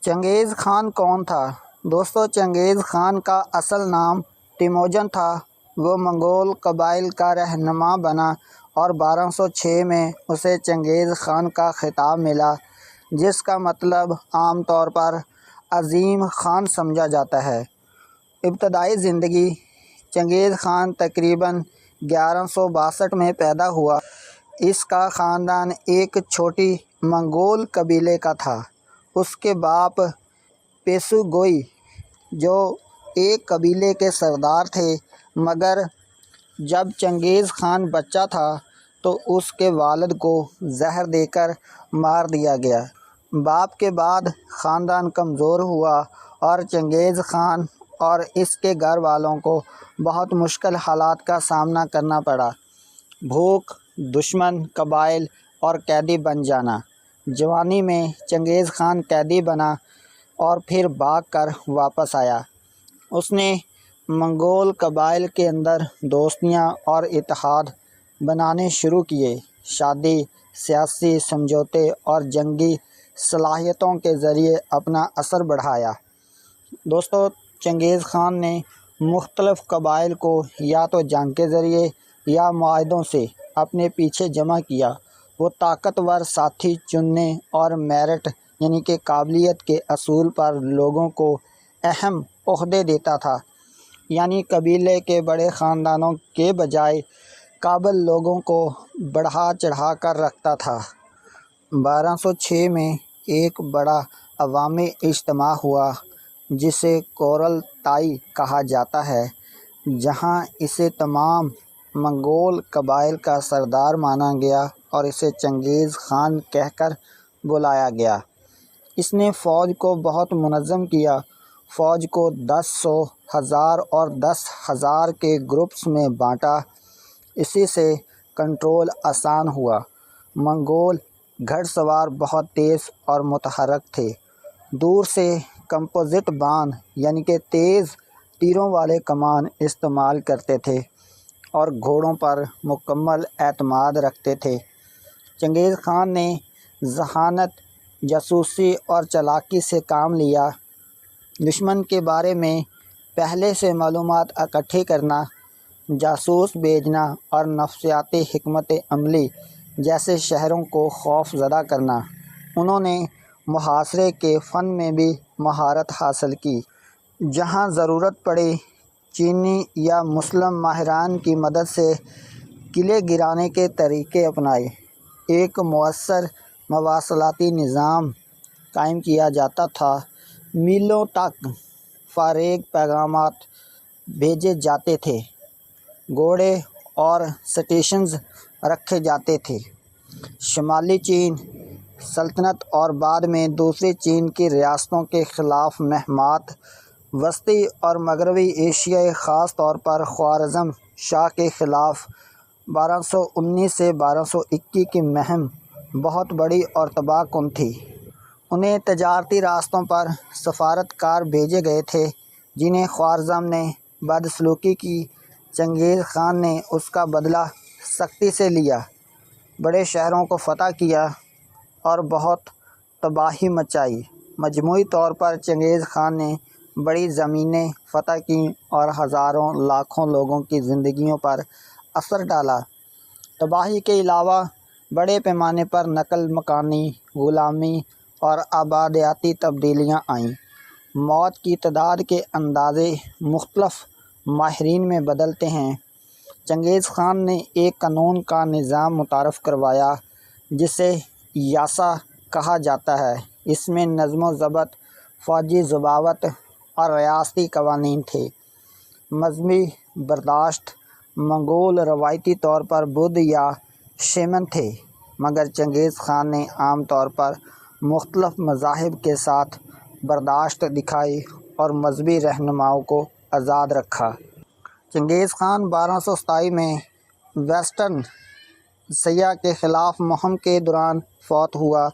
چنگیز خان کون تھا؟ دوستو، چنگیز خان کا اصل نام تیموجن تھا۔ وہ منگول قبائل کا رہنما بنا اور 1206 میں اسے چنگیز خان کا خطاب ملا، جس کا مطلب عام طور پر عظیم خان سمجھا جاتا ہے۔ ابتدائی زندگی: چنگیز خان تقریباً 1162 میں پیدا ہوا۔ اس کا خاندان ایک چھوٹی منگول قبیلے کا تھا۔ اس کے باپ پیشوگوئی، جو ایک قبیلے کے سردار تھے، مگر جب چنگیز خان بچہ تھا تو اس کے والد کو زہر دے کر مار دیا گیا۔ باپ کے بعد خاندان کمزور ہوا اور چنگیز خان اور اس کے گھر والوں کو بہت مشکل حالات کا سامنا کرنا پڑا: بھوک، دشمن قبائل اور قیدی بن جانا۔ جوانی میں چنگیز خان قیدی بنا اور پھر بھاگ کر واپس آیا۔ اس نے منگول قبائل کے اندر دوستیاں اور اتحاد بنانے شروع کیے، شادی، سیاسی سمجھوتے اور جنگی صلاحیتوں کے ذریعے اپنا اثر بڑھایا۔ دوستو، چنگیز خان نے مختلف قبائل کو یا تو جنگ کے ذریعے یا معاہدوں سے اپنے پیچھے جمع کیا۔ وہ طاقتور ساتھی چننے اور میرٹ یعنی کہ قابلیت کے اصول پر لوگوں کو اہم عہدے دیتا تھا، یعنی قبیلے کے بڑے خاندانوں کے بجائے قابل لوگوں کو بڑھا چڑھا کر رکھتا تھا۔ 1206 میں ایک بڑا عوامی اجتماع ہوا جسے کورل تائی کہا جاتا ہے، جہاں اسے تمام منگول قبائل کا سردار مانا گیا اور اسے چنگیز خان کہہ کر بلایا گیا۔ اس نے فوج کو بہت منظم کیا، فوج کو 10 100 1000 اور 10,000 کے گروپس میں بانٹا۔ اسی سے کنٹرول آسان ہوا۔ منگول گھڑ سوار بہت تیز اور متحرک تھے۔ دور سے کمپوزٹ بان یعنی کہ تیز تیروں والے کمان استعمال کرتے تھے اور گھوڑوں پر مکمل اعتماد رکھتے تھے۔ چنگیز خان نے ذہانت، جاسوسی اور چالاکی سے کام لیا۔ دشمن کے بارے میں پہلے سے معلومات اکٹھی کرنا، جاسوس بھیجنا اور نفسیاتی حکمت عملی جیسے شہروں کو خوف زدہ کرنا۔ انہوں نے محاصرے کے فن میں بھی مہارت حاصل کی۔ جہاں ضرورت پڑی، چینی یا مسلم ماہران کی مدد سے قلعے گرانے کے طریقے اپنائے۔ ایک مؤثر مواصلاتی نظام قائم کیا جاتا تھا۔ میلوں تک فارغ پیغامات بھیجے جاتے تھے۔ گھوڑے اور اسٹیشنز رکھے جاتے تھے۔ شمالی چین سلطنت اور بعد میں دوسری چین کی ریاستوں کے خلاف مہمات، وسطی اور مغربی ایشیا، خاص طور پر خوارزم شاہ کے خلاف 1219 سے 1221 کی مہم بہت بڑی اور تباہ کن تھی۔ انہیں تجارتی راستوں پر سفارتکار بھیجے گئے تھے جنہیں خوارزم نے بدسلوکی کی۔ چنگیز خان نے اس کا بدلہ سختی سے لیا، بڑے شہروں کو فتح کیا اور بہت تباہی مچائی۔ مجموعی طور پر چنگیز خان نے بڑی زمینیں فتح کیں اور ہزاروں لاکھوں لوگوں کی زندگیوں پر اثر ڈالا۔ تباہی کے علاوہ بڑے پیمانے پر نقل مکانی، غلامی اور آبادیاتی تبدیلیاں آئیں۔ موت کی تعداد کے اندازے مختلف ماہرین میں بدلتے ہیں۔ چنگیز خان نے ایک قانون کا نظام متعارف کروایا جسے یاسا کہا جاتا ہے۔ اس میں نظم و ضبط، فوجی ضباط اور ریاستی قوانین تھے۔ مذہبی برداشت: منگول روایتی طور پر بدھ یا شیمن تھے، مگر چنگیز خان نے عام طور پر مختلف مذاہب کے ساتھ برداشت دکھائی اور مذہبی رہنماؤں کو آزاد رکھا۔ چنگیز خان 1227 میں ویسٹرن سیہ کے خلاف مہم کے دوران فوت ہوا۔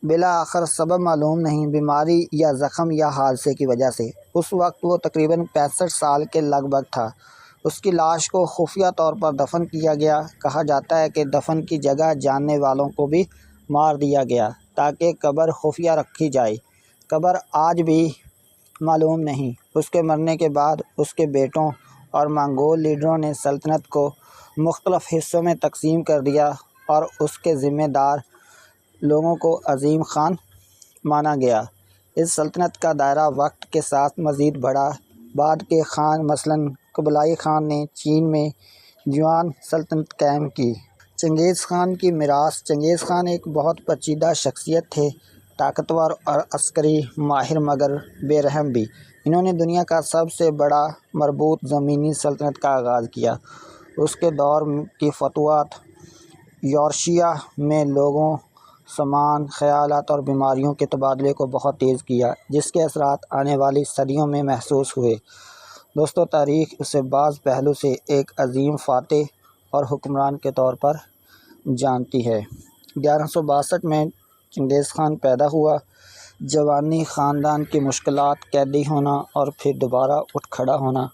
بالآخر سبب معلوم نہیں، بیماری یا زخم یا حادثے کی وجہ سے۔ اس وقت وہ تقریباً 65 سال کے لگ بھگ تھا۔ اس کی لاش کو خفیہ طور پر دفن کیا گیا۔ کہا جاتا ہے کہ دفن کی جگہ جاننے والوں کو بھی مار دیا گیا تاکہ قبر خفیہ رکھی جائے۔ قبر آج بھی معلوم نہیں۔ اس کے مرنے کے بعد اس کے بیٹوں اور منگول لیڈروں نے سلطنت کو مختلف حصوں میں تقسیم کر دیا اور اس کے ذمہ دار لوگوں کو عظیم خان مانا گیا۔ اس سلطنت کا دائرہ وقت کے ساتھ مزید بڑھا۔ بعد کے خان مثلاً قبلائی خان نے چین میں یوان سلطنت قائم کی۔ چنگیز خان کی میراث۔ چنگیز خان ایک بہت پیچیدہ شخصیت تھے، طاقتور اور عسکری ماہر مگر بے رحم بھی۔ انہوں نے دنیا کا سب سے بڑا مربوط زمینی سلطنت کا آغاز کیا۔ اس کے دور کی فتوحات یورشیا میں لوگوں، سامان، خیالات اور بیماریوں کے تبادلے کو بہت تیز کیا، جس کے اثرات آنے والی صدیوں میں محسوس ہوئے۔ دوستو، تاریخ اسے بعض پہلو سے ایک عظیم فاتح اور حکمران کے طور پر جانتی ہے۔ 1162 میں چنگیز خان پیدا ہوا۔ جوانی، خاندان کی مشکلات، قیدی ہونا اور پھر دوبارہ اٹھ کھڑا ہونا۔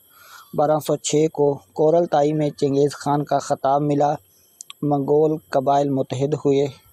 1206 کو کورلتائی میں چنگیز خان کا خطاب ملا۔ منگول قبائل متحد ہوئے۔